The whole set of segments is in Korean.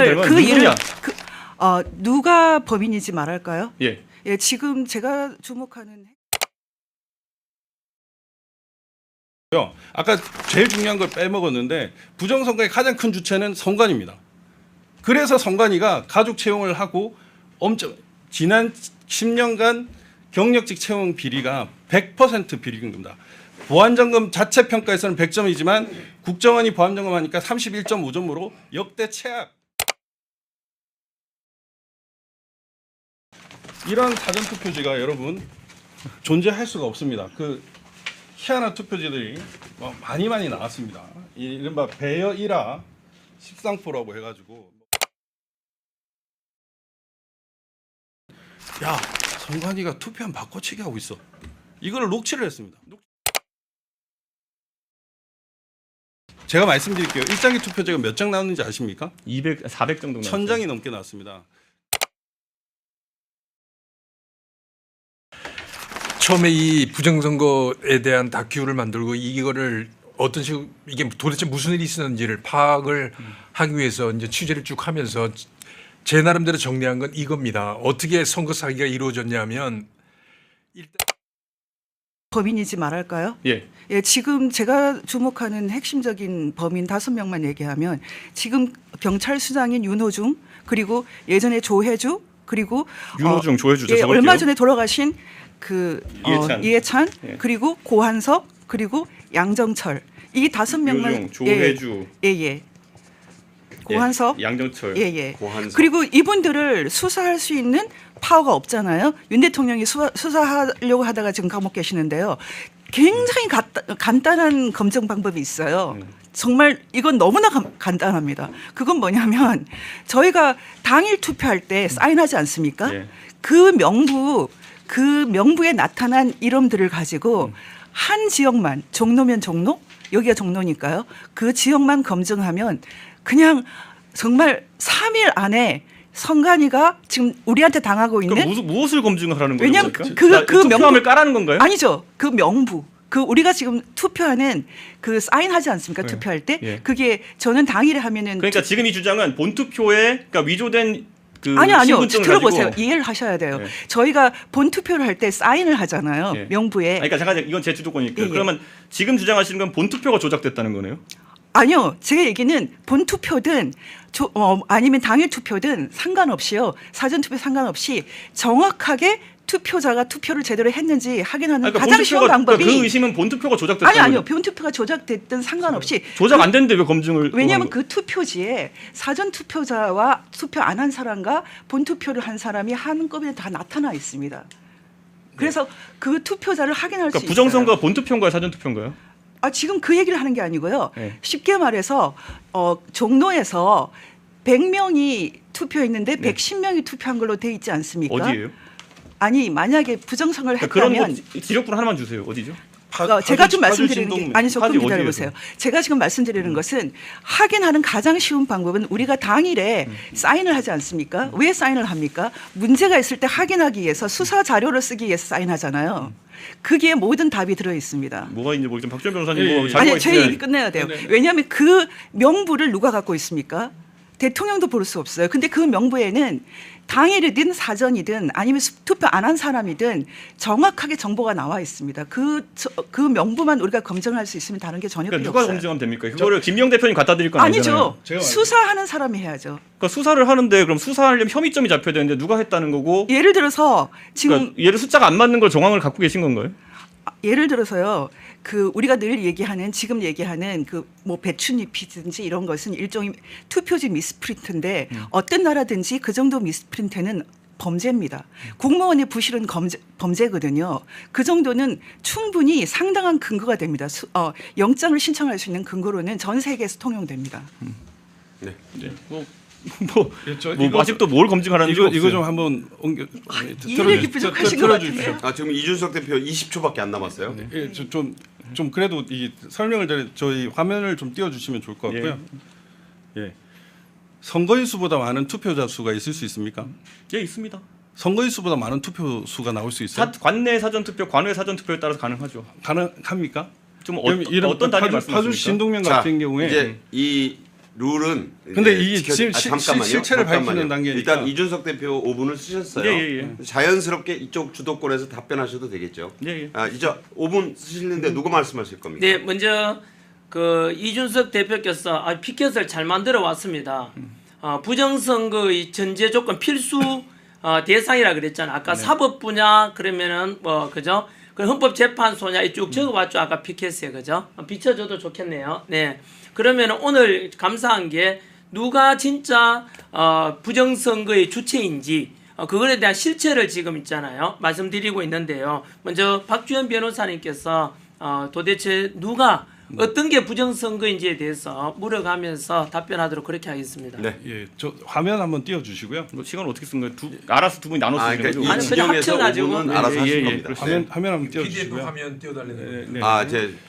그 일을 누가 범인인지 말할까요? 예. 예, 지금 제가 주목하는 아까 제일 중요한 걸 빼먹었는데 부정선거의 가장 큰 주체는 선관위입니다. 그래서 선관위가 가족 채용을 하고 지난 10년간 경력직 채용 비리가 100% 비리인 겁니다. 보안점검 자체 평가에서는 100점이지만 국정원이 보안점검하니까 31.5점으로 역대 최악. 이런 사전투표지가 여러분 존재할 수가 없습니다. 그 희한한 투표지들이 많이 나왔습니다. 이른바 배여 1화 13%라고 해가지고 야 선관위가 투표한 바꿔치기 하고 있어. 이거를 녹취를 했습니다. 제가 말씀드릴게요. 1장기 투표제가 몇 장 나왔는지 아십니까? 400 정도 나왔어요. 1000장이 넘게 나왔습니다. 처음에 이 부정선거에 대한 다큐를 만들고 이거를 어떤 식으로 이게 도대체 무슨 일이 있었는지를 파악을 하기 위해서 이제 취재를 쭉 하면서 제 나름대로 정리한 건 이겁니다. 어떻게 선거 사기가 이루어졌냐면 일단 범인인지 말할까요? 예. 예, 지금 제가 주목하는 핵심적인 범인 5명만 얘기하면 지금 경찰수장인 윤호중 그리고 예전에 조혜주 그리고 윤호중, 조혜주 예, 적을게요. 얼마 전에 돌아가신 그 이해찬 예. 그리고 고한석 그리고 양정철 이 5명만 윤호중, 조혜주, 예. 고한석 양정철, 예. 고한석. 그리고 이분들을 수사할 수 있는 파워가 없잖아요. 윤 대통령이 수사하려고 하다가 지금 감옥 계시는데요. 굉장히 간단한 검증 방법이 있어요. 정말 이건 너무나 간단합니다. 그건 뭐냐면 저희가 당일 투표할 때 사인하지 않습니까? 예. 그 명부에 나타난 이름들을 가지고 한 지역만 종로면 종로 여기가 종로니까요. 그 지역만 검증하면 그냥 정말 3일 안에 선관위가 지금 우리한테 당하고 있는 그럼 무엇을 검증하라는 거예요? 왜냐하면 그러니까? 그 투표함을 까라는 건가요? 아니죠. 그 명부. 그 우리가 지금 투표하는 그 사인하지 않습니까? 투표할 때 예. 그게 저는 당일에 하면은 그러니까 지금 이 주장은 본투표에 그러니까 위조된 그 아니요. 신분증을 들어보세요. 가지고 이해를 하셔야 돼요. 예. 저희가 본 투표를 할 때 사인을 하잖아요. 예. 명부에. 그러니까 잠깐 이건 제 주도권이니까 예. 그러면 지금 주장하시는 건 본투표가 조작됐다는 거네요? 아니요. 제 얘기는 본 투표든 아니면 당일 투표든 상관없이요. 사전 투표 상관없이 정확하게 투표자가 투표를 제대로 했는지 확인하는 그러니까 가장 쉬운 방법이 그 의심은 본투표가 조작됐다는 아니요. 거죠? 본 투표가 조작됐든 상관없이 조작 안 됐는데 왜 검증을 왜냐하면 그 투표지에 사전 투표자와 투표 안 한 사람과 본 투표를 한 사람이 한꺼번에 다 나타나 있습니다. 그래서 그 투표자를 확인할 수 그러니까 있어요. 부정선거가 본투표인가요, 사전투표인가요? 지금 그 얘기를 하는 게 아니고요. 네. 쉽게 말해서 종로에서 100명이 투표했는데 110명이 투표한 걸로 돼 있지 않습니까? 어디예요? 아니 만약에 부정선거를 그러니까 그런 했다면 거 지역분 하나만 주세요. 어디죠? 제가 좀 말씀드리는 게 아니 조금 파주 기다려 보세요. 어디에서? 제가 지금 말씀드리는 것은 확인하는 가장 쉬운 방법은 우리가 당일에 사인을 하지 않습니까? 왜 사인을 합니까? 문제가 있을 때 확인하기 위해서 수사 자료를 쓰기 위해서 사인하잖아요. 그게 모든 답이 들어 있습니다. 뭐가 있는지 모르겠지만 박지원 변호사님 예, 뭐 예. 자료가 아니 제 있으면 얘기 끝내야 돼요. 왜냐하면 그 명부를 누가 갖고 있습니까? 대통령도 볼 수 없어요. 근데 그 명부에는 당일이든 사전이든 아니면 투표 안 한 사람이든 정확하게 정보가 나와 있습니다. 그 명부만 우리가 검증할 수 있으면 다른 게 전혀 그러니까 필요 누가 없어요. 검증하면 됩니까? 그거를 김영 대표님 갖다 드릴 건 아니잖아요. 아니죠. 제가 수사하는 사람이 해야죠. 그러니까 수사를 하는데 그럼 수사하려면 혐의점이 잡혀야 되는데 누가 했다는 거고 예를 들어서 지금 그러니까 얘를 숫자가 안 맞는 걸 정황을 갖고 계신 건가요? 예를 들어서요. 그 우리가 늘 얘기하는 지금 얘기하는 그 뭐 배춧잎이든지 이런 것은 일종의 투표지 미스프린트인데 어떤 나라든지 그 정도 미스프린트는 범죄입니다. 공무원의 부실은 범죄거든요. 그 정도는 충분히 상당한 근거가 됩니다. 영장을 신청할 수 있는 근거로는 전 세계에서 통용됩니다. 네. 뭐 이거 아직도 뭘 검증하라는 게 이거 좀 한번 옮겨 이해력이 부족하신 것 들어주십시오. 같은데요. 지금 이준석 대표 20초밖에 안 남았어요. 예, 좀 그래도 이 설명을 저희 화면을 좀 띄워주시면 좋을 것 같고요. 예. 선거인 수보다 많은 투표자 수가 있을 수 있습니까? 예, 있습니다. 선거인 수보다 많은 투표 수가 나올 수 있어요? 관내 사전 투표, 관외 사전 투표에 따라서 가능하죠. 가능합니까? 좀 그럼 이런 어떤 단위 파주 말씀하십니까? 신동면 자, 같은 경우에 이제 이 룰은 근데 이제 이게 지금 잠깐만요. 실체를 잠깐만요. 밝히는 단계니까. 일단 이준석 대표 5분을 쓰셨어요. 예. 자연스럽게 이쪽 주도권에서 답변하셔도 되겠죠. 예. 이제 5분 쓰시는데 누구 말씀하실 겁니까? 네, 먼저 그 이준석 대표께서 피켓을 잘 만들어 왔습니다. 부정선거의 전제 조건 필수 대상이라 그랬잖아. 아까 사법 분야 그러면은 뭐 그죠? 그 헌법재판소냐 쭉 적어봤죠. 아까 피켓에 그죠? 비춰줘도 좋겠네요. 네. 그러면 오늘 감사한 게 누가 진짜 부정선거의 주체인지 그거에 대한 실체를 지금 있잖아요. 말씀드리고 있는데요. 먼저 박주현 변호사님께서 도대체 누가 어떤 게 부정선거인지에 대해서 물어가면서 답변하도록 그렇게 하겠습니다. 네. 예, 저 화면 한번 띄워주시고요. 뭐 시간을 어떻게 쓴 거예요? 알아서 두 분이 나눠서 그러니까 주는 이 거죠? 아니, 진영에서 합쳐가지고. 5분은 알아서 예, 하실 예, 겁니다. 그렇습니다. 화면 한번 PDF 띄워주시고요. 화면 띄워달래요. 네.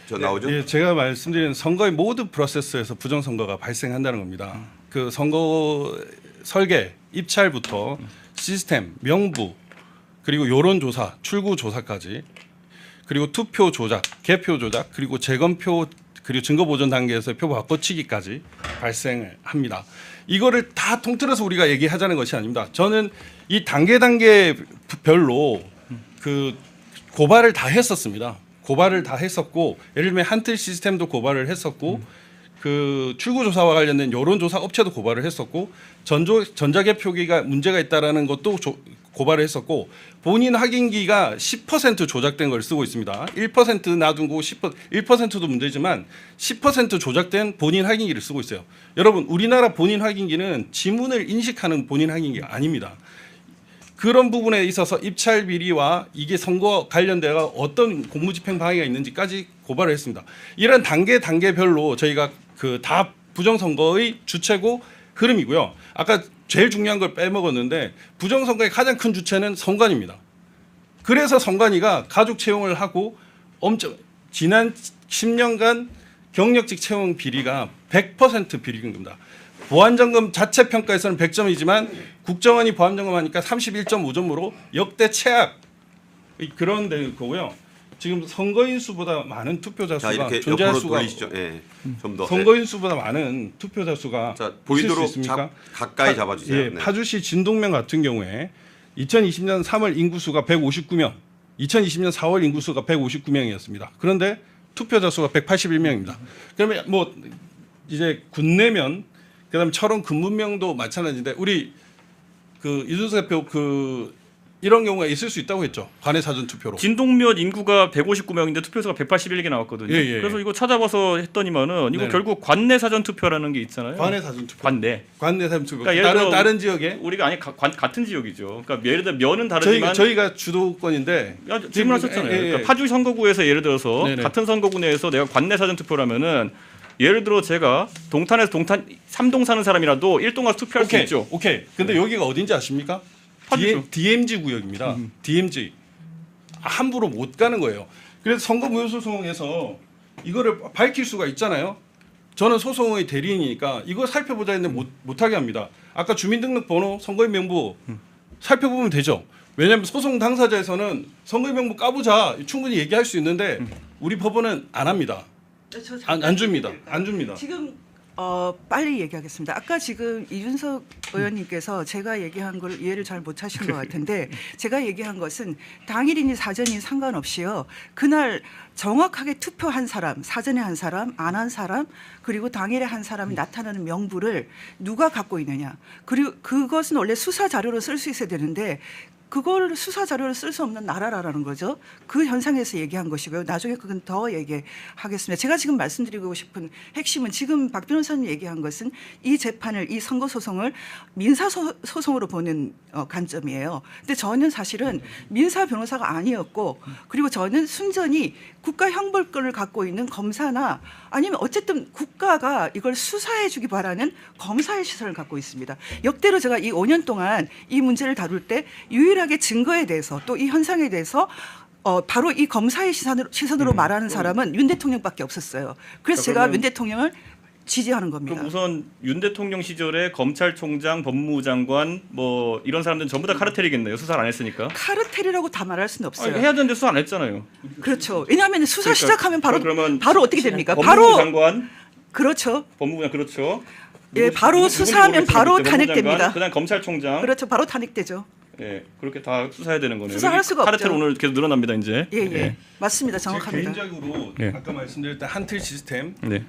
저 나오죠? 예, 제가 말씀드린 선거의 모든 프로세스에서 부정선거가 발생한다는 겁니다. 그 선거 설계, 입찰부터 시스템, 명부, 그리고 여론조사, 출구조사까지, 그리고 투표 조작, 개표 조작, 그리고 재검표, 그리고 증거보존 단계에서 표 바꿔치기까지 발생을 합니다. 이거를 다 통틀어서 우리가 얘기하자는 것이 아닙니다. 저는 이 단계별로 그 고발을 다 했었습니다. 고발을 다 했었고, 예를 들면 한틀 시스템도 고발을 했었고, 그 출구조사와 관련된 여론조사 업체도 고발을 했었고, 전자개표기가 문제가 있다라는 것도 고발을 했었고, 본인 확인기가 10% 조작된 걸 쓰고 있습니다. 1% 놔두고 1%도 문제지만 10% 조작된 본인 확인기를 쓰고 있어요. 여러분, 우리나라 본인 확인기는 지문을 인식하는 본인 확인기가 아닙니다. 그런 부분에 있어서 입찰 비리와 이게 선거 관련돼가 어떤 공무집행 방해가 있는지까지 고발을 했습니다. 이런 단계별로 저희가 그 다 부정선거의 주체고 흐름이고요. 아까 제일 중요한 걸 빼먹었는데 부정선거의 가장 큰 주체는 선관위입니다. 그래서 선관위가 가족 채용을 하고 지난 10년간 경력직 채용 비리가 100% 비리인 겁니다. 보안점검 자체 평가에서는 100점이지만 국정원이 보안점검하니까 31.5점으로 역대 최악 그런 데 거고요. 지금 선거인 수보다 많은 투표자 자, 수가 이렇게 존재할 옆으로 수가 돌리시죠. 예. 좀 더. 선거인 수보다 많은 투표자 수가 자, 있을 수 보이도록 있습니까? 가까이 잡아주세요. 예, 네. 파주시 진동면 같은 경우에 2020년 3월 인구수가 159명, 2020년 4월 인구수가 159명이었습니다. 그런데 투표자 수가 181명입니다. 그러면 뭐 이제 군내면 그다음에 철원 근무명도 마찬가지인데 우리 그 이준석 대표 그 이런 경우가 있을 수 있다고 했죠. 관내 사전 투표로. 진동면 인구가 159명인데 투표수가 181개 나왔거든요. 예. 그래서 이거 찾아봐서 했더니만은 이거 네네. 결국 관내 사전 투표라는 게 있잖아요. 관내 사전 투표. 관내. 관내 사전 투표. 그러니까 예를 들어 다른 지역에 우리가 같은 지역이죠. 그러니까 예를 들어 면은 다르지만 저희가 주도권인데 질문하셨잖아요. 예, 예. 그러니까 파주 선거구에서 예를 들어서 네네. 같은 선거구 내에서 내가 관내 사전 투표라면은 예를 들어 제가 동탄에서 동탄 3동 사는 사람이라도 1동 가서 투표할 수 있죠. 오케이. 근데 여기가 어딘지 아십니까? 파주죠. DMZ 구역입니다. DMZ. 함부로 못 가는 거예요. 그래서 선거무효소송에서 이거를 밝힐 수가 있잖아요. 저는 소송의 대리인이니까 이거 살펴보자 했는데 못하게 합니다. 아까 주민등록번호, 선거인 명부 살펴보면 되죠. 왜냐하면 소송 당사자에서는 선거인 명부 까보자 충분히 얘기할 수 있는데 우리 법원은 안 합니다. 안 줍니다. 안 줍니다. 지금 빨리 얘기하겠습니다. 아까 지금 이준석 의원님께서 제가 얘기한 걸 이해를 잘 못하신 것 같은데 제가 얘기한 것은 당일이니 사전이 상관없이요. 그날 정확하게 투표한 사람, 사전에 한 사람, 안 한 사람, 그리고 당일에 한 사람이 나타나는 명부를 누가 갖고 있느냐. 그리고 그것은 원래 수사 자료로 쓸 수 있어야 되는데 그걸 수사 자료로 쓸 수 없는 나라라는 거죠. 그 현상에서 얘기한 것이고요. 나중에 그건 더 얘기하겠습니다. 제가 지금 말씀드리고 싶은 핵심은 지금 박 변호사님 얘기한 것은 이 재판을 이 선거 소송을 민사 소송으로 보는 관점이에요. 근데 저는 사실은 민사 변호사가 아니었고 그리고 저는 순전히 국가 형벌권을 갖고 있는 검사나 아니면 어쨌든 국가가 이걸 수사해 주기 바라는 검사의 시선을 갖고 있습니다. 역대로 제가 이 5년 동안 이 문제를 다룰 때 유일하게 증거에 대해서 또 이 현상에 대해서 바로 이 검사의 시선으로 말하는 사람은 윤 대통령밖에 없었어요. 그래서 제가 윤 대통령을 지지하는 겁니다. 그럼 우선 윤 대통령 시절에 검찰총장, 법무장관 뭐 이런 사람들은 전부 다 카르텔이겠네요. 수사를 안 했으니까. 카르텔이라고 다 말할 수는 없어요. 해야 되는데 수사 안 했잖아요. 그렇죠. 왜냐하면 수사 그러니까 시작하면 바로 그러면 어떻게 됩니까? 법무부 장관, 그렇죠. 법무부장 그렇죠. 예, 바로 누군지 수사하면 모르겠어요. 바로 법무부 장관, 탄핵됩니다. 그다음 검찰총장. 그렇죠. 바로 탄핵되죠. 예, 그렇게 다 수사해야 되는 거네요. 수사할 여기 수가 카르텔 없죠. 오늘 계속 늘어납니다 이제. 예, 예. 맞습니다. 제가 정확합니다. 개인적으로 네. 아까 말씀드렸던 한틀 시스템, 네.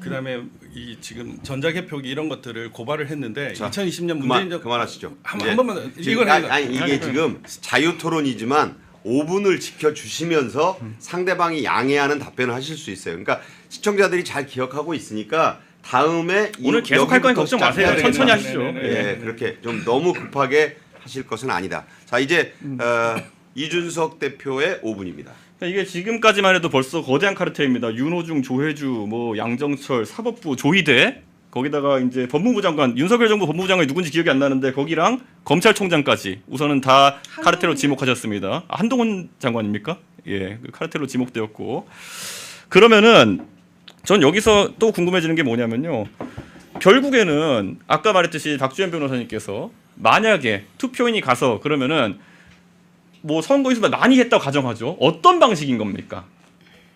그다음에 이 지금 전자개표기 이런 것들을 고발을 했는데 자, 2020년 문재인 정 그만하시죠. 한 이제 번만 지금, 이걸 아니 이게 지금 자유 토론이지만 5분을 지켜 주시면서 상대방이 양해하는 답변을 하실 수 있어요. 그러니까 시청자들이 잘 기억하고 있으니까 다음에 오늘 계속 할 거니까 걱정 마세요. 시작해야 천천히 되겠다. 하시죠. 네네네. 예, 그렇게 좀 너무 급하게 하실 것은 아니다. 자, 이제 이준석 대표의 5분입니다. 이게 지금까지만 해도 벌써 거대한 카르텔입니다. 윤호중, 조혜주, 뭐 양정철, 사법부, 조희대, 거기다가 이제 법무부 장관, 윤석열 정부 법무부 장관이 누군지 기억이 안 나는데 거기랑 검찰총장까지 우선은 다 카르텔로 지목하셨습니다. 한동훈 장관입니까? 예, 그 카르텔로 지목되었고 그러면은 전 여기서 또 궁금해지는 게 뭐냐면요. 결국에는 아까 말했듯이 박주현 변호사님께서 만약에 투표인이 가서 그러면은 뭐 선거에서 많이 했다고 가정하죠. 어떤 방식인 겁니까?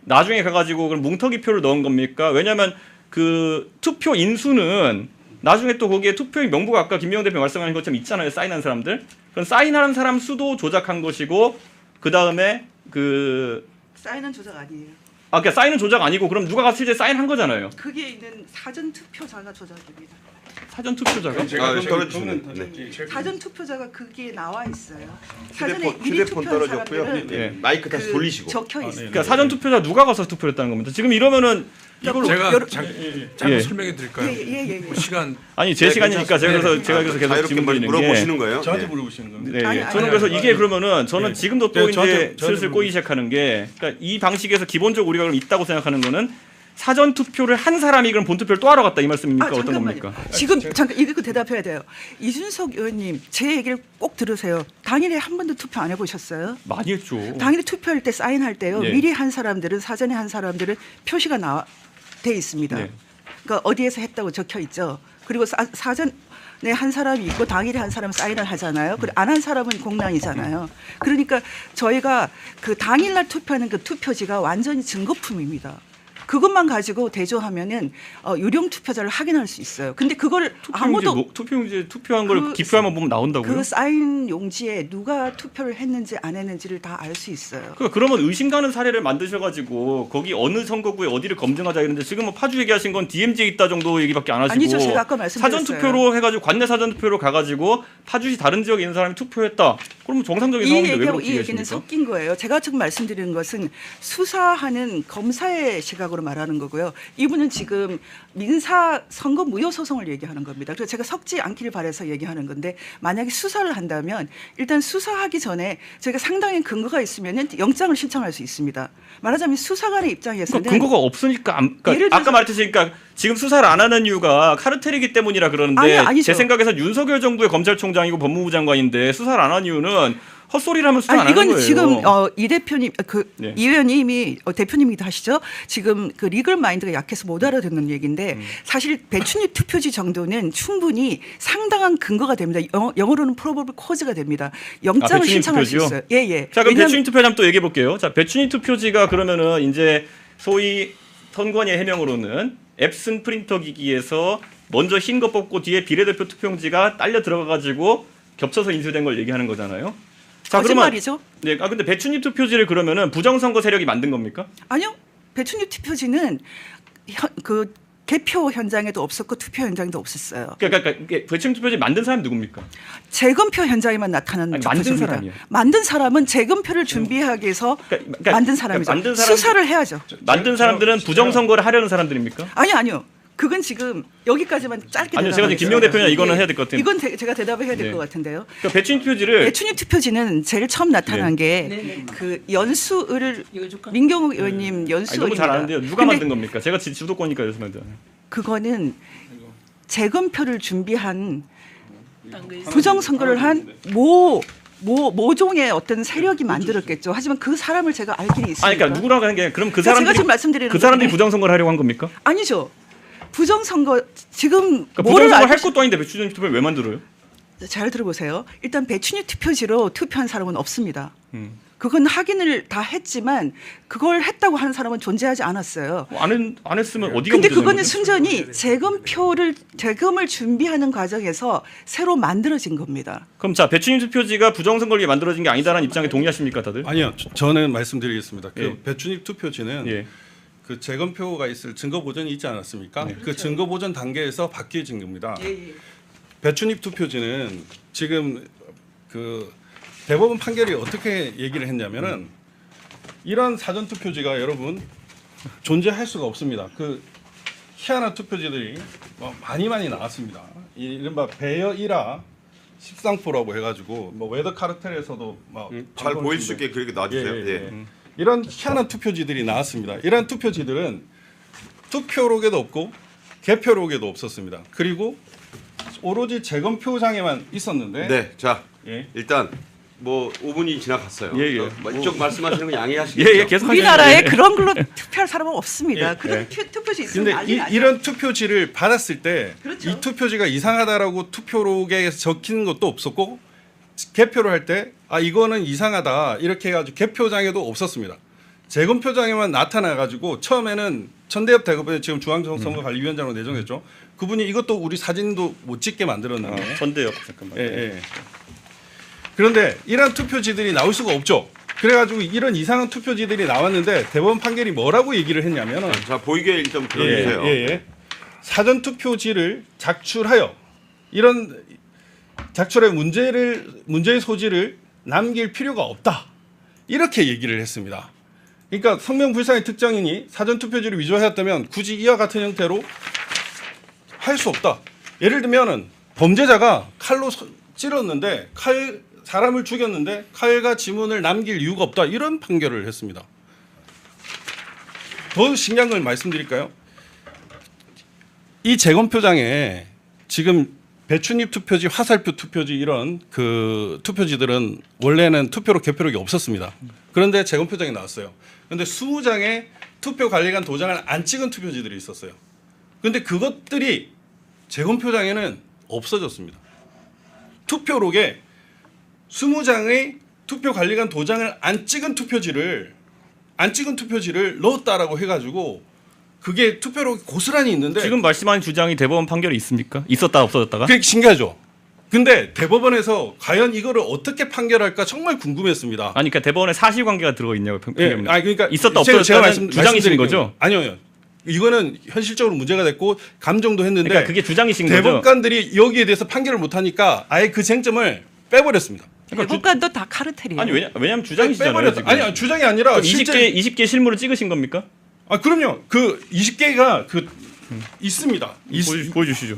나중에 가가지고 그럼 뭉터기표를 넣은 겁니까? 왜냐하면 그 투표 인수는 나중에 또 거기에 투표인 명부가 아까 김명훈 대표 말씀하신 것처럼 있잖아요. 사인한 사람들. 그럼 사인하는 사람 수도 조작한 것이고 그 다음에 그 사인은 조작 아니에요. 그러니까 사인은 조작 아니고 그럼 누가 가서 실제 사인한 거잖아요. 그게 있는 사전 투표자가 조작입니다. 사전 투표자가. 좀 떨어주시면. 사전 투표자가 그게 나와 있어요. 휴대폰 떨어졌고요. 사람들은 예, 마이크 다시 그 돌리시고. 적혀 있어요. 그러니까 사전 투표자 누가 가서 투표를 했다는 겁니다. 지금 이러면은 이걸로 제가 여러- 잠깐 예. 설명해 드릴까요? 예. 뭐 시간 아니 제 시간이니까 제가 그래서 계속 자유롭게 질문 드리는 물어보시는 게 거예요. 저한테 네. 물어보시는 겁니다. 네, 아니, 저는 아니, 그래서 아니, 이게 아니. 그러면은 저는 네. 지금도 또 네, 이제 저한테 슬슬 꼬이기 시작하는 게 그러니까 이 방식에서 기본적으로 우리가 그럼 있다고 생각하는 거는 사전 투표를 한 사람이 그럼 본 투표를 또 하러 갔다 이 말씀입니까? 어떤 잠깐만요. 겁니까? 지금 잠깐 이거 대답해야 돼요. 이준석 의원님 제 얘기를 꼭 들으세요. 당일에 한 번도 투표 안 해보셨어요? 많이 했죠. 당일에 투표할 때 사인할 때요. 예. 미리 한 사람들은 사전에 한 사람들은 표시가 돼 있습니다. 네. 그러니까 어디에서 했다고 적혀 있죠. 그리고 사전에 한 사람이 있고 당일에 한 사람 사인을 하잖아요. 그리고 안 한 사람은 공란이잖아요. 그러니까 저희가 그 당일날 투표하는 그 투표지가 완전히 증거품입니다. 그것만 가지고 대조하면은 유령 투표자를 확인할 수 있어요. 근데 그걸 아무도 투표용지 투표한 걸 그- 기표하면 보면 나온다고요? 그 사인 용지에 누가 투표를 했는지 안 했는지를 다 알 수 있어요. 그러면 의심 가는 사례를 만드셔가지고 거기 어느 선거구에 어디를 검증하자 이랬는데 지금 뭐 파주 얘기하신 건 DMZ에 있다 정도 얘기밖에 안 하시고 아니죠. 제가 아까 말씀드렸어요. 사전 투표로 해가지고 관내 사전 투표로 가가지고 파주시 다른 지역에 있는 사람이 투표했다. 그러면 정상적인 이 상황인데 왜 얘기하고 그렇게 이 얘기는 얘기하십니까? 섞인 거예요. 제가 지금 말씀드리는 것은 수사하는 검사의 시각으로 말하는 거고요. 이분은 지금 민사 선거 무효 소송을 얘기하는 겁니다. 그래서 제가 섞지 않기를 바라서 얘기하는 건데 만약에 수사를 한다면 일단 수사하기 전에 저희가 상당히 근거가 있으면 영장을 신청할 수 있습니다. 말하자면 수사관의 입장에서는 그러니까 근거가 없으니까 그러니까 예를 들어서- 아까 말했듯이 그러니까 지금 수사를 안 하는 이유가 카르텔이기 때문이라 그러는데 아니죠. 제 생각에서 윤석열 정부의 검찰총장이고 법무부 장관인데 수사를 안 한 이유는 헛소리라면 수사 안 하는 이건 거예요. 지금 이 대표님 네. 이 의원님이 대표님이기도 하시죠. 지금 그 리걸 마인드가 약해서 못 알아듣는 얘기인데 사실 배춘희 투표지 정도는 충분히 상당한 근거가 됩니다. 영어로는 probable cause가 됩니다. 영장을 배춘희 신청할 수 투표지요? 있어요. 예. 자 그럼 왜냐하면 배춘희 투표지 한번 또 얘기해 볼게요. 자 배춘희 투표지가 그러면은 이제 소위 선관위 해명으로는 앱슨 프린터 기기에서 먼저 흰 거 뽑고 뒤에 비례대표 투표용지가 딸려 들어가가지고 겹쳐서 인쇄된 걸 얘기하는 거잖아요. 자 거짓말이죠? 네, 근데 배춘희 투표지를 그러면은 부정선거 세력이 만든 겁니까? 아니요. 배춘희 투표지는 그 개표 현장에도 없었고 투표 현장에도 없었어요. 그러니까 이게 배춘희 투표지 만든 사람이 누굽니까? 재검표 현장에만 나타나는 아니, 만든 투표지입니다. 사람이요. 만든 사람은 재검표를 준비하기 위해서 그러니까 만든 사람이죠. 만든 사람- 수사를 해야죠. 만든 사람들은 부정선거를 하려는 사람들입니까? 아니요. 그건 지금 여기까지만 짧게 아니요, 제가 지금 대답하겠습니다. 김명 대표님 이거는 해야 될 것 같아요. 이건 제가 대답을 해야 될 네. 것 같은데요. 그러니까 배춘희 투표지를 배춘희 투표지는 제일 처음 나타난 네. 게 그 연수을 이거 줄까? 민경욱 의원님 아니, 연수을입니다. 너무 잘 아는데요. 누가 근데 만든 겁니까? 제가 주도권이니까 말씀하죠. 그거는 재검표를 준비한 딴거 있어요? 부정선거를 한 모종의 어떤 세력이 만들었겠죠. 하지만 그 사람을 제가 알 길이 있습니까? 아니 그러니까 누구라고 하는 게 그럼 그 제가 사람들이 지금 말씀드리는 그 사람들이 건데. 부정선거를 하려고 한 겁니까? 아니죠. 부정선거 지금 그러니까 뭐를 부정선거 할 알고 것도 아닌데 배춘희 투표를 왜 만들어요? 잘 들어보세요. 일단 배춘희 투표지로 투표한 사람은 없습니다. 그건 확인을 다 했지만 그걸 했다고 하는 사람은 존재하지 않았어요. 안 했으면 어디가 근데 문제된 그거는 거죠? 순전히 재검을 준비하는 과정에서 새로 만들어진 겁니다. 그럼 자 배추님 투표지가 부정선거를 위해 만들어진 게 아니다라는 입장에 동의하십니까 다들? 아니요, 저는 말씀드리겠습니다. 그 예. 배추잎 투표지는 예. 그 재검표가 있을 증거 보전이 있지 않았습니까? 그 증거 보전 단계에서 바뀌어진 겁니다. 배추잎 투표지는 지금 그 대법원 판결이 어떻게 얘기를 했냐면은 이런 사전 투표지가 여러분 존재할 수가 없습니다. 그 희한한 투표지들이 많이 나왔습니다. 이른바 배여 1화 13%라고 해가지고 뭐 웨더 카르텔에서도 막 잘 보일 수 있게 그렇게 놔주세요. 예, 예. 예. 이런 희한한 투표지들이 나왔습니다. 이런 투표지들은 투표록에도 없고 개표록에도 없었습니다. 그리고 오로지 재검표장에만 있었는데 네, 자 예. 일단 뭐 5분이 지나갔어요. 예, 예. 이쪽 말씀하시는 거 양해하시겠죠? 예, 계속 우리나라에 하시죠. 그런 걸로 투표할 사람은 없습니다. 예, 그런 투표지 있으면 근데 난리 나죠. 이런 투표지를 받았을 때 이 그렇죠. 투표지가 이상하다라고 투표록에 적힌 것도 없었고 개표를 할 때 이거는 이상하다 이렇게 해가지고 개표장에도 없었습니다. 재검표장에만 나타나가지고 처음에는 천대엽 대법원이 지금 중앙선거관리위원장으로 내정했죠. 그분이 이것도 우리 사진도 못 찍게 만들었는데. 전대요. 잠깐만. 예, 예. 그런데 이런 투표지들이 나올 수가 없죠. 그래가지고 이런 이상한 투표지들이 나왔는데 대법원 판결이 뭐라고 얘기를 했냐면은 자 보이게 일단 들어주세요. 예. 사전 투표지를 작출하여 이런 작출의 문제의 소지를 남길 필요가 없다. 이렇게 얘기를 했습니다. 그러니까 성명불상의 특정인이 사전 투표지를 위조하였다면 굳이 이와 같은 형태로 할 수 없다. 예를 들면은 범죄자가 칼로 찔렀는데 사람을 죽였는데 칼과 지문을 남길 이유가 없다. 이런 판결을 했습니다. 더 신기한 걸 말씀드릴까요? 이 재검표장에 지금 배추잎 투표지, 화살표 투표지 이런 그 투표지들은 원래는 투표록 개표록이 없었습니다. 그런데 재검표장에 나왔어요. 그런데 20장의 투표관리관 도장을 안 찍은 투표지들이 있었어요. 그런데 그것들이 재검표장에는 없어졌습니다. 투표록에 20장의 투표관리관 도장을 안 찍은 투표지를 넣었다라고 해가지고 그게 투표록이 고스란히 있는데 지금 말씀하신 주장이 대법원 판결이 있습니까? 있었다 없어졌다가? 그게 신기하죠. 근데 대법원에서 과연 이거를 어떻게 판결할까 정말 궁금했습니다. 아니 그러니까 대법원에 사실관계가 들어 있냐고 예, 그러니까 있었다 제가 없어졌다는 주장이신 말씀드린 거죠? 아니요. 이거는 현실적으로 문제가 됐고 감정도 했는데 그러니까 그게 주장이신 거죠? 대법관들이 여기에 대해서 판결을 못하니까 아예 그 쟁점을 빼버렸습니다. 대법관도 다 카르텔이에요. 아니 왜냐면 주장이시잖아요. 빼버렸다. 지금. 아니 주장이 아니라 그럼 실제 20개 실물을 찍으신 겁니까? 그럼요. 그 20개가 있습니다. 보여주시죠.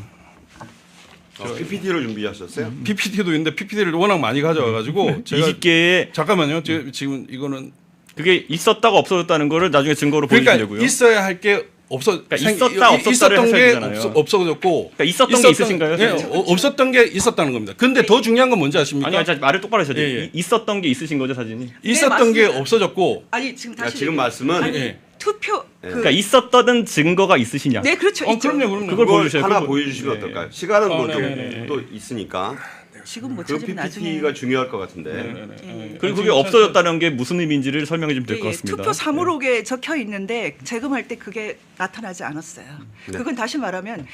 PPT로 준비하셨어요? PPT도 있는데 PPT를 워낙 많이 가져와가지고 제가 20개에 잠깐만요. 지금 이거는 그게 있었다가 없어졌다는 거를 나중에 증거로 그러니까 보여주려고요. 있어야 할 게 그러니까 있었다 없었다를 있었던 게 하셔야 되잖아요. 없어졌고 그러니까 있었던 게 있으신가요? 예, 없었던 게 있었다는 겁니다. 근데 더 중요한 건 뭔지 아십니까? 아니 자, 말을 똑바로 하셔야 돼요. 예, 예. 있었던 게 있으신 거죠 사진이? 있었던 게 맞습니다. 없어졌고 아니 지금 다시 지금 말씀은 아니, 예. 투표 그러니까 있었던 증거가 있으시냐? 네 그렇죠. 있죠. 그럼요. 그걸 그걸 보여주세요. 하나 그걸 보여주시면 예. 어떨까요? 시간은 네네네. 또 있으니까 지금 못 그 찾으면 나중에 PPT가 중요할 것 같은데. 그리고 그게 없어졌다는 게 무슨 의미인지를 설명해 주면 될 것 예, 같습니다. 투표 사무록에 적혀 있는데 재검할 때 그게 나타나지 않았어요. 그건 다시 말하면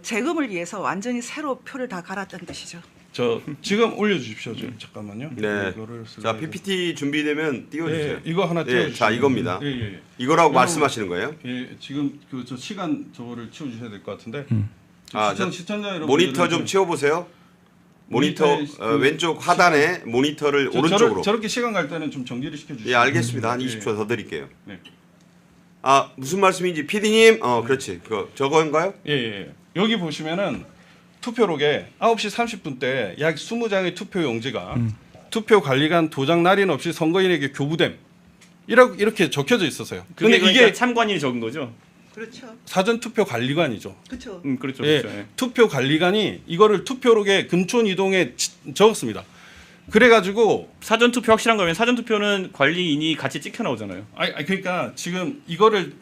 재검을 위해서 완전히 새로 표를 다 갈았다는 뜻이죠. 저 지금 올려주십시오. 잠깐만요. 네. 이거를 자 PPT 준비되면 띄워주세요. 예, 이거 하나 예, 띄워주시죠. 자 이겁니다. 예. 이거라고 말씀하시는 거예요? 예, 지금 저 시간 저거를 치워주셔야 될 것 같은데. 시청자 여러분 모니터 좀 치워보세요. 모니터 모니터에 왼쪽 하단에 모니터를 오른쪽으로. 저렇게 시간 갈 때는 좀 정리를 시켜주시죠. 예 알겠습니다. 한 20초 더 드릴게요. 네. 무슨 말씀인지 PD님 그렇지 저거인가요? 예. 여기 보시면은 투표록에 9시 30분 때 약 20장의 투표 용지가 투표 관리관 도장 날인 없이 선거인에게 교부됨 이렇게 적혀져 있었어요. 근데 근데 이게 이게 참관인이 적은 거죠? 그렇죠. 사전 투표 관리관이죠. 그렇죠. 그렇죠. 예, 그렇죠. 예. 투표 관리관이 이거를 투표록에 금촌 이동에 적었습니다. 그래가지고 사전 투표 확실한 거면 사전 투표는 관리인이 같이 찍혀 나오잖아요. 그러니까 지금 이거는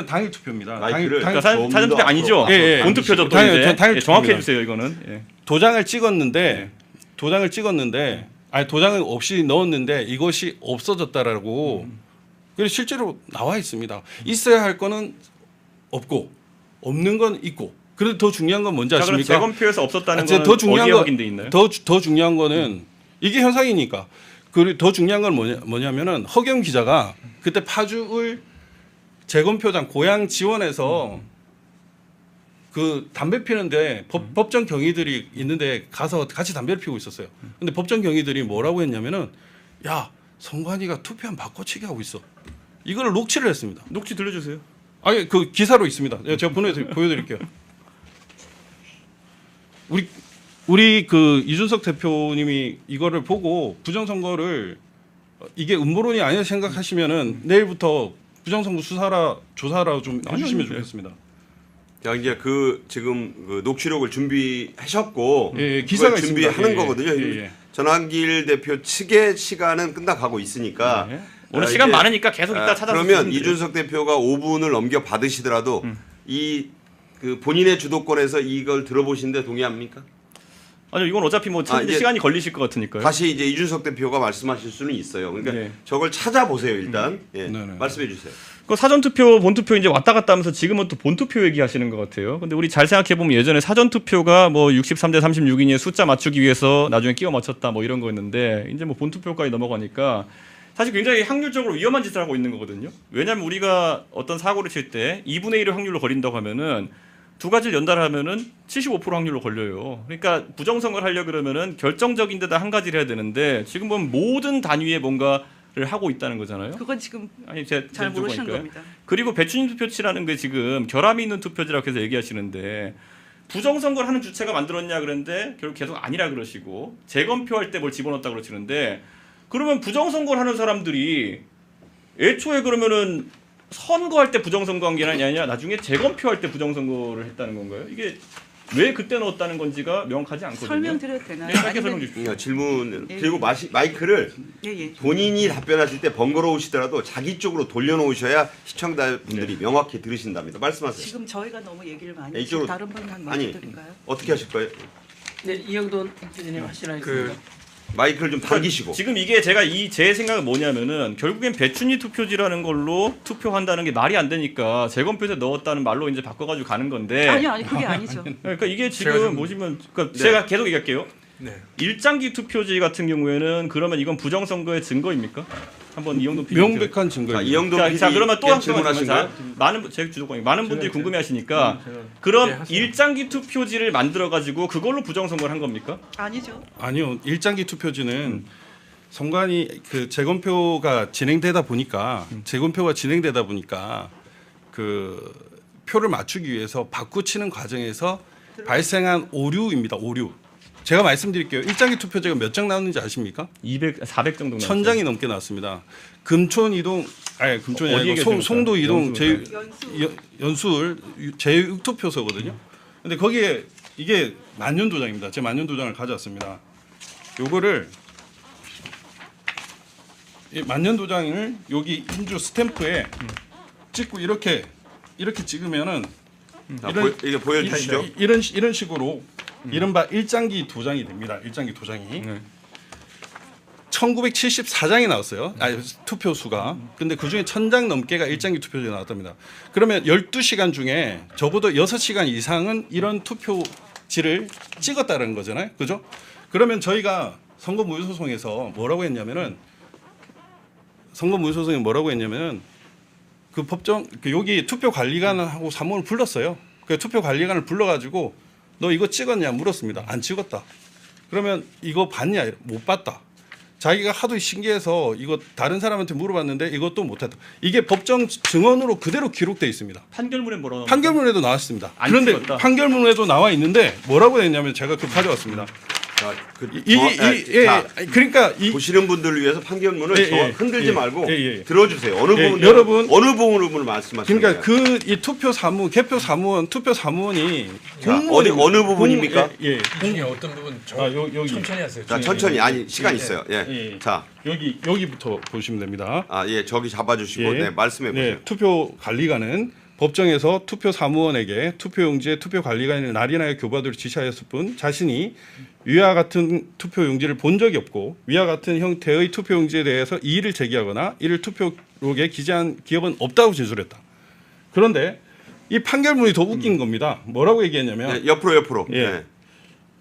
당일 투표입니다. 그러니까 사전 투표 아니죠? 예, 예. 본 투표죠 또 당일 이제. 투표입니다. 정확해 주세요 이거는. 예. 도장을 찍었는데 아니 도장은 없이 넣었는데 이것이 없어졌다라고. 그래서 실제로 나와 있습니다. 있어야 할 거는 없고 없는 건 있고. 그래도 더 중요한 건 뭔지 자, 그럼 아십니까? 재검표에서 없었다는 더 건 중요한 어디에 거- 확인돼 있나요? 더 중요한 거는 이게 현상이니까. 그리고 더 중요한 건 뭐냐면은 허경 기자가 그때 파주을 재검표장 고향 지원해서 그 담배 피는데 법정 경위들이 있는데 가서 같이 담배를 피우고 있었어요. 근데 법정 경위들이 뭐라고 했냐면은 야 성관이가 투표한 바꿔치기 하고 있어. 이걸 녹취를 했습니다. 녹취 들려주세요. 아니 그 기사로 있습니다. 제가 보여드릴게요. 우리 그 이준석 대표님이 이거를 보고 부정선거를 이게 음모론이 아니라 생각하시면은 내일부터 부정선거 수사라 조사라 좀 해주시면 좋겠습니다. 자 이제 그 지금 그 녹취록을 준비하셨고 예, 기사가 그걸 준비하는 있습니다. 예, 거거든요. 예, 예. 전환길 대표 측의 시간은 끝나가고 있으니까 네. 오늘 시간 이제, 많으니까 계속 이따 찾아서 그러면 말씀드려요. 이준석 대표가 5분을 넘겨 받으시더라도 이 그 본인의 주도권에서 이걸 들어보시는데 동의합니까? 아니요, 이건 어차피 뭐 찾는데 이제 시간이 걸리실 것 같으니까요. 다시 이제 이준석 대표가 말씀하실 수는 있어요. 그러니까 네. 저걸 찾아보세요 일단. 예. 네, 네. 말씀해 주세요. 그 사전 투표, 본 투표 이제 왔다 갔다 하면서 지금은 또 본 투표 얘기하시는 것 같아요. 근데 우리 잘 생각해 보면 예전에 사전 투표가 뭐 63대 36인의 숫자 맞추기 위해서 나중에 끼워 맞췄다 뭐 이런 거였는데 이제 뭐 본 투표까지 넘어가니까 사실 굉장히 확률적으로 위험한 짓을 하고 있는 거거든요. 왜냐하면 우리가 어떤 사고를 칠 때 2분의 1의 확률로 걸린다고 하면은 두 가지를 연달하면은 75% 확률로 걸려요. 그러니까 부정선거를 하려 그러면은 결정적인 데다 한 가지를 해야 되는데 지금 보면 모든 단위에 뭔가를 하고 있다는 거잖아요. 그건 지금 아니 제가 잘 좀 모르시는 보니까요. 겁니다. 그리고 배추님 투표치라는 게 지금 결함이 있는 투표지라고 해서 얘기하시는데 부정선거를 하는 주체가 만들었냐 그랬는데 결국 계속 아니라 그러시고 재검표할 때 뭘 집어넣었다 그러시는데 그러면 부정선거를 하는 사람들이 애초에 그러면은 선거할 때 부정선거한 게 아니냐 나중에 재검표할 때 부정선거를 했다는 건가요? 이게 왜 그때 넣었다는 건지가 명확하지 않거든요. 설명드려도 되나요? 네, 짧게 아니면- 설명 주십시오. 질문 예. 그리고 마이크를 예, 예. 본인이 답변하실 때 번거로우시더라도 자기 쪽으로 돌려놓으셔야 시청자분들이 명확히 들으신답니다. 말씀하세요. 지금 저희가 너무 얘기를 많이 네, 해서 이쪽으로- 다른 분만 아니 말씀드릴까요? 어떻게 하실 거예요? 네, 이영돈 기자님 하시나 그 있습니다. 마이크를 좀 당기시고. 지금 이게 제가 제 생각은 뭐냐면은 결국엔 배춘희 투표지라는 걸로 투표한다는 게 말이 안 되니까 재검표에 넣었다는 말로 이제 바꿔가지고 가는 건데. 아니요, 아니 그게 아니죠. 그러니까 이게 제가 지금 좀- 보시면 그러니까 네. 제가 계속 얘기할게요. 네. 일장기 투표지 같은 경우에는 그러면 이건 부정선거의 증거입니까? 한번 이영돈 PD 명백한 자, 증거입니다. 이영동 자, PD 자 그러면 또 한 질문하신 거예요? 많은 제 주도권이 많은 분들이 궁금해하시니까 네, 그럼 하세요. 일장기 투표지를 만들어 가지고 그걸로 부정선거를 한 겁니까? 아니죠. 아니요, 일장기 투표지는 선관위 그 재검표가 진행되다 보니까 그 표를 맞추기 위해서 바꾸치는 과정에서 발생한 오류입니다. 오류. 제가 말씀드릴게요. 일장기 투표제가 몇 장 나왔는지 아십니까? 400 정도 1000장이 넘게 나왔습니다. 금촌 이동 아니 금촌이 어디 아니고 얘기하시는 송도 거예요? 이동 연수. 연수을 제6투표소거든요. 근데 거기에 이게 만년도장입니다. 제 만년도장을 가져왔습니다. 요거를 이 만년도장을 여기 인주 스탬프에 찍고 이렇게 찍으면은 자, 이런- 이게 보여주시죠. 이런 식으로 이른바 일장기 도장이 됩니다. 일장기 도장이. 네. 1974장이 나왔어요. 투표 수가. 근데 그중에 1000장 넘게가 일장기 투표지에 나왔답니다. 그러면 12시간 중에 적어도 6시간 이상은 이런 투표지를 찍었다는 거잖아요. 그죠? 그러면 저희가 선거무효소송에서 뭐라고 했냐면은 그 법정 여기 투표관리관하고 사무원을 불렀어요. 그 투표관리관을 불러가지고 너 이거 찍었냐 물었습니다. 안 찍었다. 그러면 이거 봤냐? 못 봤다. 자기가 하도 신기해서 이거 다른 사람한테 물어봤는데 이것도 못했다. 이게 법정 증언으로 그대로 기록돼 있습니다. 판결문에 뭐라고 나옵니까? 판결문에도 나왔습니다. 안 그런데 찍었다. 판결문에도 나와 있는데 뭐라고 했냐면 제가 그 가져왔습니다. 자, 그러니까 이 보시는 분들을 위해서 판결문을 예, 정확 예, 흔들지 예, 말고 예, 예. 들어주세요. 어느 예, 부분 여러분, 어느 부분을 말씀하시는 그러니까 거예요? 이 투표 사무 개표 사무원 투표 사무원이 자, 어느 부분입니까? 예. 중에 어떤 부분 여기. 천천히 하세요. 자, 천천히 아니 시간 있어요. 예. 예. 자, 여기부터 보시면 됩니다. 저기 잡아주시고 네, 말씀해 보세요. 네, 투표 관리관은 법정에서 투표 사무원에게 투표용지에 투표관리관을 날인하여 교부하도록 지시하였을 뿐 자신이 위와 같은 투표용지를 본 적이 없고 위와 같은 형태의 투표용지에 대해서 이의를 제기하거나 이를 투표록에 기재한 기업은 없다고 진술했다. 그런데 이 판결문이 더 웃긴 겁니다. 뭐라고 얘기했냐면 네, 옆으로. 예. 네.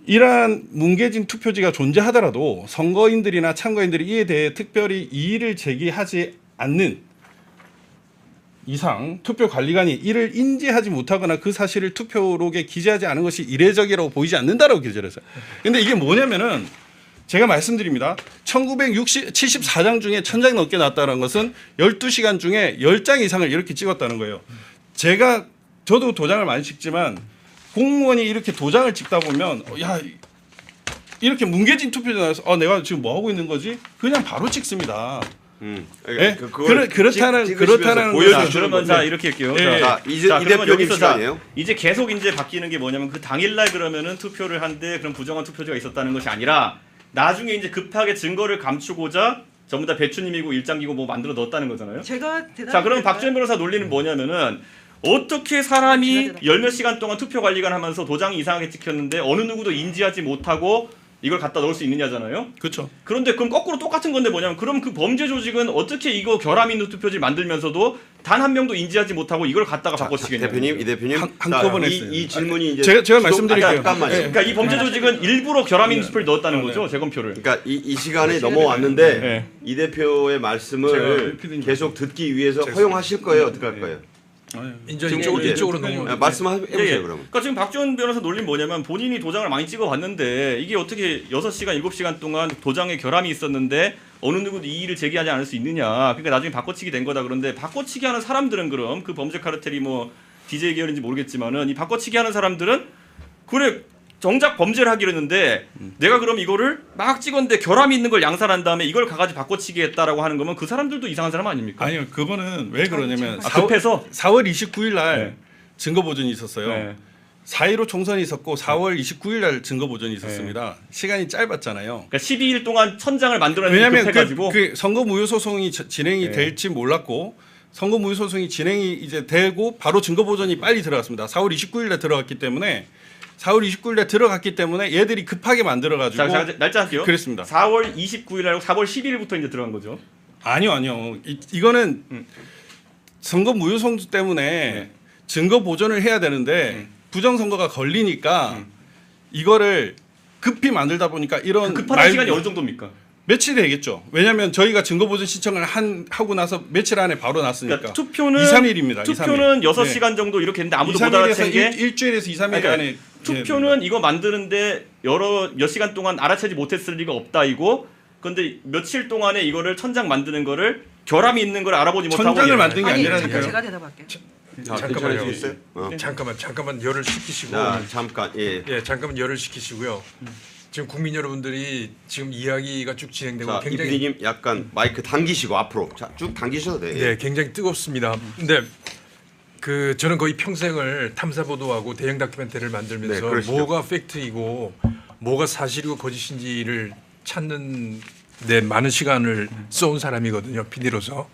이러한 뭉개진 투표지가 존재하더라도 선거인들이나 참가인들이 이에 대해 특별히 이의를 제기하지 않는 이상 투표관리관이 이를 인지하지 못하거나 그 사실을 투표록에 기재하지 않은 것이 이례적이라고 보이지 않는다라고 기재를 했어요. 근데 이게 뭐냐면은 제가 말씀드립니다. 1974장 중에 1000장 넘게 났다는 것은 12시간 중에 10장 이상을 이렇게 찍었다는 거예요. 저도 도장을 많이 찍지만 공무원이 이렇게 도장을 찍다 보면 야 이렇게 뭉개진 투표지 나와서 내가 지금 뭐 하고 있는 거지? 그냥 바로 찍습니다. 예? 그렇다는 보여주시는 그러면 건데. 자 이렇게 할게요. 예. 자, 이제 이 그러면 대표님 여기서 시간이에요. 이제 계속 이제 바뀌는 게 뭐냐면 그 당일날 그러면은 투표를 한데 그런 부정한 투표지가 있었다는 것이 아니라 나중에 이제 급하게 증거를 감추고자 전부 다 배추님이고 일장기고 뭐 만들어 넣었다는 거잖아요. 제가 자, 그럼 박주현 변호사 논리는 뭐냐면은 어떻게 사람이 열 몇 시간 동안 투표 관리관 하면서 도장이 이상하게 찍혔는데 어느 누구도 인지하지 못하고 이걸 갖다 넣을 수 있느냐잖아요. 그렇죠. 그런데 그럼 거꾸로 똑같은 건데 뭐냐면 그럼 그 범죄 조직은 어떻게 이거 결함 있는 투표지를 만들면서도 단 한 명도 인지하지 못하고 이걸 갖다가 바꿔치겠냐. 대표님, 이 대표님 한꺼번에 자, 했어요. 이 질문이 이제 제가 말씀드릴게요. 잠깐만요. 예. 그러니까 이 범죄 조직은 일부러 결함 있는 투표를 넣었다는 거죠. 재검표를. 그러니까 이 시간에 넘어왔는데 네. 이 대표의 제가 말씀을 PD님 계속 듣기 위해서 허용하실 거예요, 어떻게 할 거예요? 이제 지금 이쪽으로 이제 넘어. 말씀해보세요 예, 예. 그러면. 그러니까 지금 박지원 변호사 논리는 뭐냐면 본인이 도장을 많이 찍어봤는데 이게 어떻게 6시간, 7시간 동안 도장에 결함이 있었는데 어느 누구도 이의를 제기하지 않을 수 있느냐. 그러니까 나중에 바꿔치기 된 거다. 그런데 바꿔치기 하는 사람들은 그럼 그 범죄 카르텔이 뭐 DJ 계열인지 모르겠지만은 이 바꿔치기 하는 사람들은 그래 정작 범죄를 하기로 했는데 내가 그럼 이거를 막 찍었는데 결함이 있는 걸 양산한 다음에 이걸 가가지고 바꿔치기 했다라고 하는 거면 그 사람들도 이상한 사람 아닙니까? 아니요, 그거는 왜 그러냐면 급해서 4월 29일 날 네. 증거 보전이 있었어요. 네. 4.15 총선이 있었고 4월 29일 날 증거 보전이 있었습니다. 시간이 짧았잖아요. 그러니까 12일 동안 1000장을 만들어내는 왜냐하면 급해가지고 그 선거 무효 소송이 진행이 네. 될지 몰랐고 선거 무효 소송이 진행이 이제 되고 바로 증거 보전이 빨리 들어갔습니다. 4월 29일 날 들어갔기 때문에 4월 29일 날 들어갔기 때문에 얘들이 급하게 만들어 가지고 자, 날짜 할게요. 그랬습니다. 4월 29일 아니고 4월 12일부터 이제 들어간 거죠. 아니요. 이거는 선거 무효 소송 때문에 증거 보전을 해야 되는데 부정선거가 걸리니까 이거를 급히 만들다 보니까 이런 급한 시간이 어느 정도입니까? 며칠 되겠죠. 왜냐하면 저희가 증거 보전 신청을 하고 나서 며칠 안에 바로 났으니까. 그러니까 투표는 2, 3일입니다. 투표는 6시간 정도 이렇게 했는데 아무도 못 알아챈 게 일주일에서 2, 3일 그러니까 안에 투표는 이거 만드는데 몇 시간 동안 알아채지 못했을 리가 없다 이고. 근데 며칠 동안에 이거를 1000장 만드는 거를 결함이 있는 걸 알아보지 못하고 1000장을 만든 게 아니 아니라니까요. 제가 대답할게요. 잠깐만요. 괜찮으시겠어요? 잠깐만 열을 식히시고. 자, 잠깐. 예. 예, 잠깐만 열을 식히시고요. 지금 국민 여러분들이 지금 이야기가 쭉 진행되고 자, 굉장히 이PD님 약간 마이크 당기시고 앞으로 자, 쭉 당기셔도 돼요. 네, 굉장히 뜨겁습니다. 근데 저는 거의 평생을 탐사 보도하고 대형 다큐멘터리를 네, 만들면서 그러시죠. 뭐가 팩트이고 뭐가 사실이고 거짓인지를 찾는 데 많은 시간을 써온 사람이거든요, PD로서.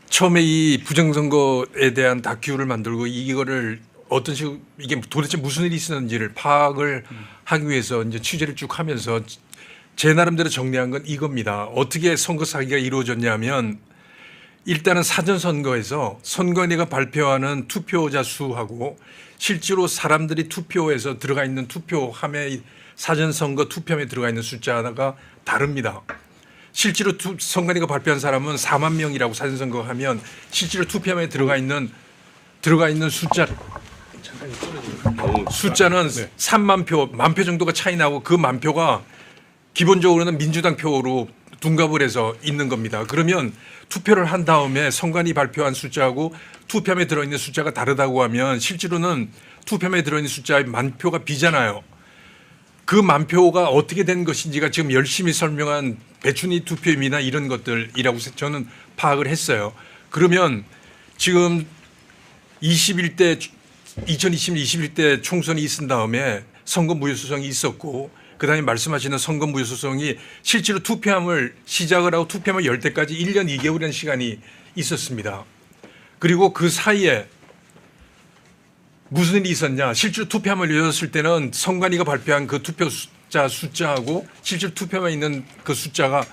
처음에 이 부정선거에 대한 다큐를 만들고 이거를 어떤 식으로 이게 도대체 무슨 일이 있었는지를 파악을 하기 위해서 이제 취재를 쭉 하면서 제 나름대로 정리한 건 이겁니다. 어떻게 선거 사기가 이루어졌냐면 일단은 사전 선거에서 선관위가 발표하는 투표자 수하고 실제로 사람들이 투표에서 들어가 있는 투표함에 사전 선거 투표함에 들어가 있는 숫자가 다릅니다. 실제로 선관위가 발표한 사람은 4만 명이라고 사전 선거 하면 실제로 투표함에 들어가 있는 숫자는 3만 표, 10,000표 정도가 차이 나고 그 10,000표가 기본적으로는 민주당 표로 둔갑을 해서 있는 겁니다. 그러면 투표를 한 다음에 선관위 발표한 숫자하고 투표함에 들어있는 숫자가 다르다고 하면 실제로는 투표함에 들어있는 숫자의 10,000표가 비잖아요. 그 10,000표가 어떻게 된 것인지가 지금 열심히 설명한 배춘희 투표임이나 이런 것들이라고 저는 파악을 했어요. 그러면 지금 2020 21대 총선이 있은 다음에 선거 무효소송이 있었고 그다음에 말씀하시는 선거 무효소송이 실제로 투표함을 시작을 하고 투표함을 열 때까지 1년 2개월이라는 시간이 있었습니다. 그리고 그 사이에 무슨 일이 있었냐? 실제로 투표함을 열었을 때는 선관위가 발표한 그 투표 숫자하고 실제로 투표함에 있는 그 숫자가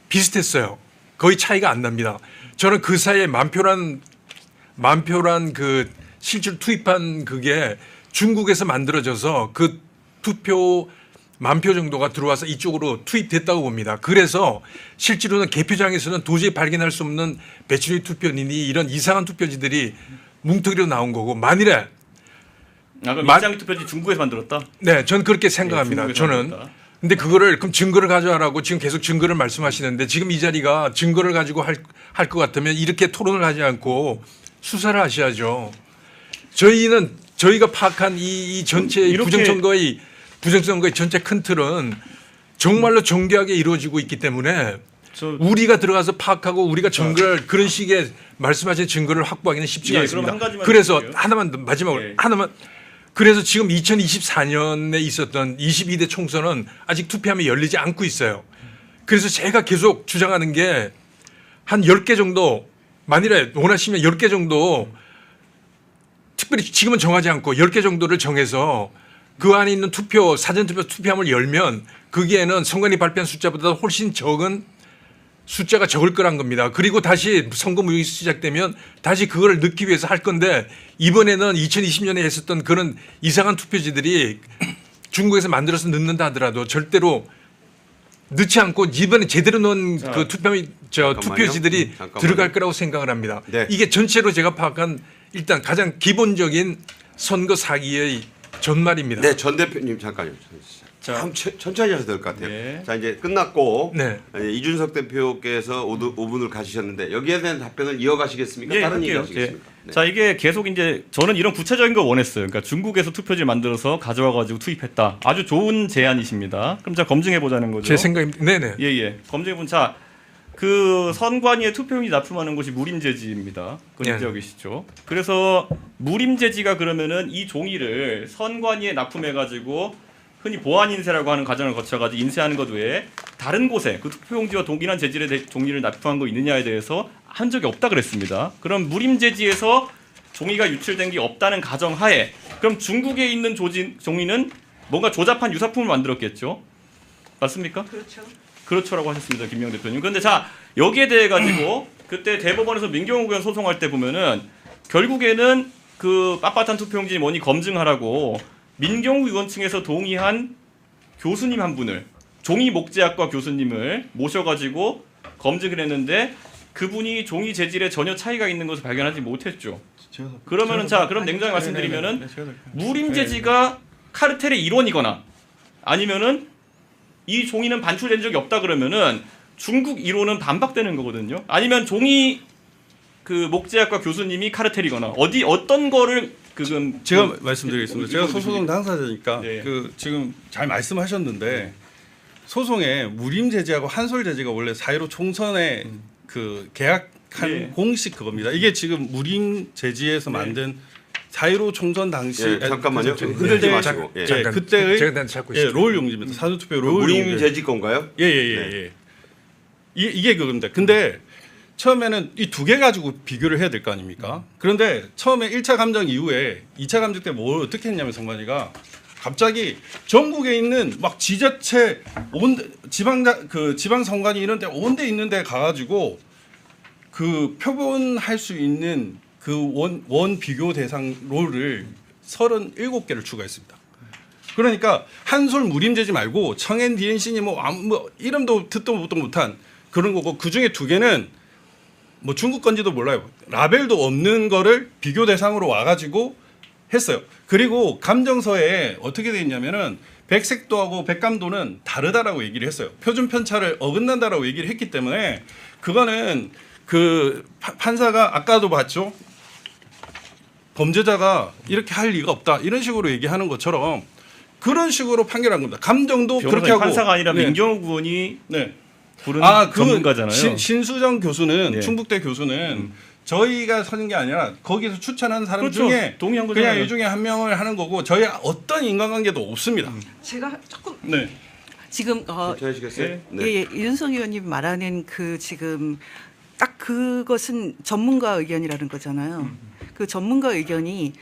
비슷했어요. 거의 차이가 안 납니다. 저는 그 사이에 만표란 그 실제로 투입한 그게 중국에서 만들어져서 그 투표 만표 정도가 들어와서 이쪽으로 투입됐다고 봅니다. 그래서 실제로는 개표장에서는 도저히 발견할 수 없는 배출의 투표인이 이런 이상한 투표지들이 뭉텅이로 나온 거고 만일에 그럼 입장기 투표지 중국에서 만들었다? 네, 저는 그렇게 생각합니다. 중국에서 저는. 만들었다. 근데 그거를 그럼 증거를 가져와라고 지금 계속 증거를 말씀하시는데 지금 이 자리가 증거를 가지고 할 것 같으면 이렇게 토론을 하지 않고 수사를 하셔야죠. 저희가 파악한 이 전체 부정선거의 전체 큰 틀은 정말로 정교하게 이루어지고 있기 때문에 우리가 들어가서 파악하고 우리가 증거를 그런 식의 말씀하신 증거를 확보하기는 쉽지가 예, 않습니다. 그럼 한 가지만 그래서 드릴게요. 하나만 더, 마지막으로 예. 하나만. 그래서 지금 2024년에 있었던 22대 총선은 아직 투표함이 열리지 않고 있어요. 그래서 제가 계속 주장하는 게 한 10개 정도 만일에 원하시면 10개 정도 특별히 지금은 정하지 않고 10개 정도를 정해서 그 안에 있는 사전투표 투표함을 열면 거기에는 선관위 발표한 숫자보다 훨씬 적은 숫자가 적을 거란 겁니다. 그리고 다시 선거 무효가 시작되면 다시 그걸 넣기 위해서 할 건데 이번에는 2020년에 했었던 그런 이상한 투표지들이 중국에서 만들어서 넣는다 하더라도 절대로 넣지 않고 이번에 제대로 넣은 그 투표지들이 잠깐만요. 들어갈 거라고 생각을 합니다. 네. 이게 전체로 제가 파악한 일단 가장 기본적인 선거 사기의 전말입니다. 네, 전 대표님 잠깐요. 자. 참 천천히 하셔도 될 것 같아요. 네. 자, 이제 끝났고 네. 이준석 대표께서 5분을 가지셨는데 여기에 대한 답변을 이어가시겠습니까? 예, 다른 얘기 할게요. 하시겠습니까? 예. 네. 자, 이게 계속 이제 저는 이런 구체적인 걸 원했어요. 그러니까 중국에서 투표지를 만들어서 가져와 가지고 투입했다. 아주 좋은 제안이십니다. 그럼 자 검증해 보자는 거죠. 제 생각입니다. 네네. 예, 예. 검증해 본 자. 그 선관위에 투표용지 납품하는 것이 무림제지입니다. 그건 네. 인지하고 계시죠. 그래서 무림제지가 그러면은 이 종이를 선관위에 납품해 가지고 흔히 보안 인쇄라고 하는 과정을 거쳐 가지고 인쇄하는 것 외에 다른 곳에 그 투표용지와 동일한 재질의 종이를 납품한 거 있느냐에 대해서 한 적이 없다 그랬습니다. 그럼 무림제지에서 종이가 유출된 게 없다는 가정하에 그럼 중국에 있는 종이는 뭔가 조잡한 유사품을 만들었겠죠. 맞습니까? 그렇죠. 그렇죠라고 하셨습니다, 김명 대표님. 그런데 자 여기에 대해 가지고 그때 대법원에서 민경욱 의원 소송할 때 보면은 결국에는 그 빳빳한 투표용지 뭐니 검증하라고 민경욱 의원 측에서 동의한 교수님 한 분을 종이 목재학과 교수님을 모셔가지고 검증을 했는데 그분이 종이 재질에 전혀 차이가 있는 것을 발견하지 못했죠. 그러면은 자 그럼 냉정히 말씀드리면은 무림재지가 카르텔의 일원이거나 아니면은 이 종이는 반출된 적이 없다 그러면은 중국 이론은 반박되는 거거든요. 아니면 종이 그 목재학과 교수님이 카르텔이거나 어떤 거를 제가 말씀드리겠습니다. 제가 소송 당사자니까 네. 그 지금 잘 말씀하셨는데 소송에 무림 제지하고 한솔 제지가 원래 4.15 총선에 그 계약한 네. 공식 그겁니다. 이게 지금 무림 제지에서 만든 4.15 총선 당시 예, 잠깐만요. 그때- 흔들지 마시고. 예. 잠깐, 그때의 제가 찾고 예, 있습니다. 롤 용지입니다. 사전투표 롤 무림 용지. 재질 건가요? 예예예. 이게 그겁니다. 근데 처음에는 이 두 개 가지고 비교를 해야 될 거 아닙니까? 그런데 처음에 1차 감정 이후에 2차 감정 때 뭘 어떻게 했냐면 선관위가 갑자기 전국에 있는 막 지자체 지방 선관위 이런 데 온 데 있는 데 가가지고 그 표본할 수 있는 그 원 비교 대상 롤을 37개를 추가했습니다. 그러니까 한솔 무림재지 말고 청엔 DNC니 뭐 이름도 듣도 보도 못한 그런 거고 그 중에 2개는 뭐 중국 건지도 몰라요. 라벨도 없는 거를 비교 대상으로 와가지고 했어요. 그리고 감정서에 어떻게 돼 있냐면은 백색도하고 백감도는 다르다라고 얘기를 했어요. 표준 편차를 어긋난다라고 얘기를 했기 때문에 그거는 그 판사가 아까도 봤죠. 범죄자가 이렇게 할 리가 없다 이런 식으로 얘기하는 것처럼 그런 식으로 판결한 겁니다. 감정도 그렇게 하고 판사가 아니라 네. 민경욱 의원이 네. 부른 그 전문가잖아요. 신수정 교수는 네. 충북대 교수는 저희가 서는 게 아니라 거기서 추천하는 사람 그렇죠. 중에 동의한 그냥 거잖아요. 이 중에 한 명을 하는 거고 저희 어떤 인간관계도 없습니다. 제가 조금 네. 지금 괜찮으시겠어요? 네. 예, 이준석 의원님 말하는 그 지금 딱 그것은 전문가 의견이라는 거잖아요. 그 전문가 의견이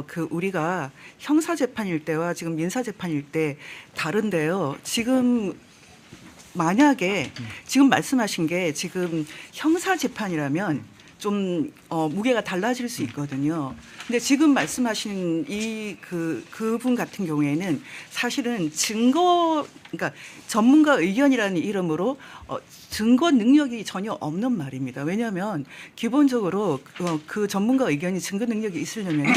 그 우리가 형사 재판일 때와 지금 민사 재판일 때 다른데요. 지금 만약에 지금 말씀하신 게 지금 형사 재판이라면 좀 무게가 달라질 수 있거든요. 근데 지금 말씀하신 그분 같은 경우에는 사실은 그러니까 전문가 의견이라는 이름으로 증거 능력이 전혀 없는 말입니다. 왜냐하면 기본적으로 그 전문가 의견이 증거 능력이 있으려면은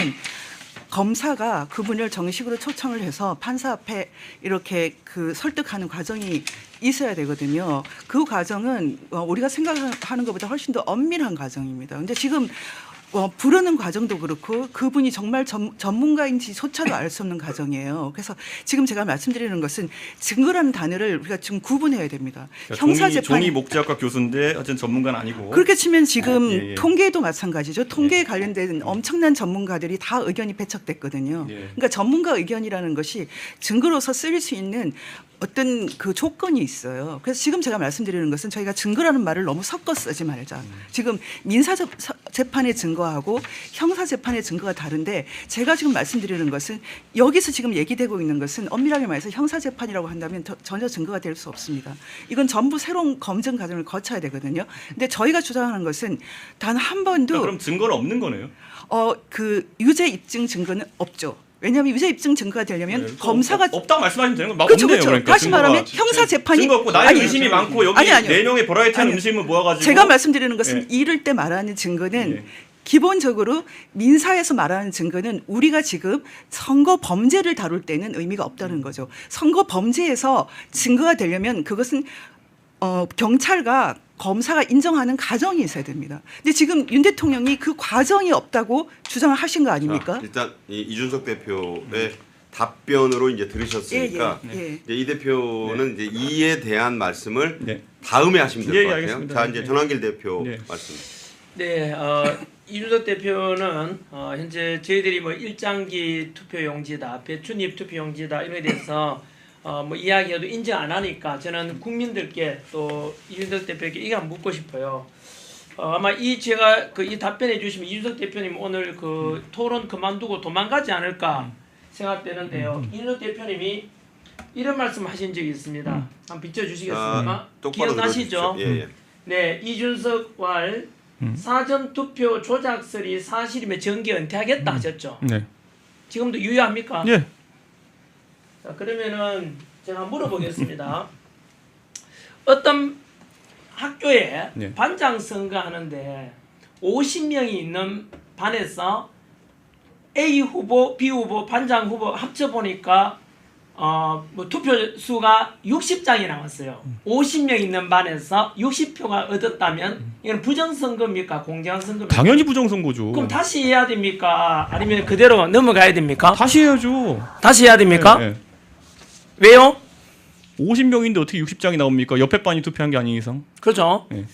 검사가 그분을 정식으로 초청을 해서 판사 앞에 이렇게 그 설득하는 과정이 있어야 되거든요. 그 과정은 우리가 생각하는 것보다 훨씬 더 엄밀한 과정입니다. 근데 지금 부르는 과정도 그렇고 그분이 정말 전문가인지조차도 알 수 없는 과정이에요. 그래서 지금 제가 말씀드리는 것은 증거라는 단어를 우리가 지금 구분해야 됩니다. 그러니까 형사 재판 종이 목재학과 교수인데 어쨌든 전문가는 아니고. 그렇게 치면 지금 예. 통계도 마찬가지죠. 통계에 관련된 엄청난 전문가들이 다 의견이 배척됐거든요. 예. 그러니까 전문가 의견이라는 것이 증거로서 쓰일 수 있는 어떤 그 조건이 있어요. 그래서 지금 제가 말씀드리는 것은 저희가 증거라는 말을 너무 섞어 쓰지 말자. 지금 민사 재판의 증거하고 형사 재판의 증거가 다른데 제가 지금 말씀드리는 것은 여기서 지금 얘기되고 있는 것은 엄밀하게 말해서 형사 재판이라고 한다면 전혀 증거가 될 수 없습니다. 이건 전부 새로운 검증 과정을 거쳐야 되거든요. 근데 저희가 주장하는 것은 단 한 번도 그럼 증거는 없는 거네요. 그 유죄 입증 증거는 없죠. 왜냐하면 유죄 입증 증거가 되려면 네, 검사가 없다고 말씀하시면 되는 건 막 그렇죠, 없네요. 그렇죠. 그러니까 다시 증거가. 말하면 형사 재판이 증거 없고 나의 의심이 많고 여기 아니요. 4명의 버라이어티한 아니요. 의심을 모아가지고 제가 말씀드리는 것은 예. 이럴 때 말하는 증거는 예. 기본적으로 민사에서 말하는 증거는 우리가 지금 선거 범죄를 다룰 때는 의미가 없다는 거죠. 선거 범죄에서 증거가 되려면 그것은 경찰과 검사가 인정하는 과정이 있어야 됩니다. 근데 지금 윤 대통령이 그 과정이 없다고 주장을 하신 거 아닙니까? 자, 일단 이준석 대표의 답변으로 이제 들으셨으니까 예. 이제 이 대표는 이제 이에 대한 말씀을 네. 다음에 하시면 될 예, 것 같아요. 알겠습니다. 자, 이제 네. 전환길 대표 네. 말씀. 네, 이준석 대표는 현재 저희들이 뭐 일장기 투표용지다, 배추잎 투표용지다 이런 데 대해서 뭐 이야기해도 인정 안 하니까 저는 국민들께 또 이준석 대표에게 이거 한번 묻고 싶어요. 아마 제가 이 답변해 주시면 이준석 대표님 오늘 그 토론 그만두고 도망가지 않을까 생각되는데요. 이준석 대표님이 이런 말씀하신 적이 있습니다. 한번 비춰주시겠습니까? 똑바로 기억나시죠? 들어주십시오. 예, 예. 네, 이준석 왈 사전 투표 조작설이 사실이면 정계 은퇴하겠다 하셨죠. 네. 지금도 유효합니까? 예. 자, 그러면은 제가 물어보겠습니다. 어떤 학교에 네. 반장 선거하는데 50명이 있는 반에서 A 후보, B 후보, 반장 후보 합쳐 보니까 뭐 투표 수가 60장이 나왔어요. 50명 있는 반에서 60표가 얻었다면 이건 부정선거입니까? 공정한 선거입니까? 당연히 부정선거죠. 그럼 다시 해야 됩니까? 아니면 그대로 넘어가야 됩니까? 다시 해야죠. 다시 해야 됩니까? 네, 네. 왜요? 50명인데 어떻게 60장이 나옵니까? 옆에 반이 투표한 게 아닌 이상. 그렇죠. 네.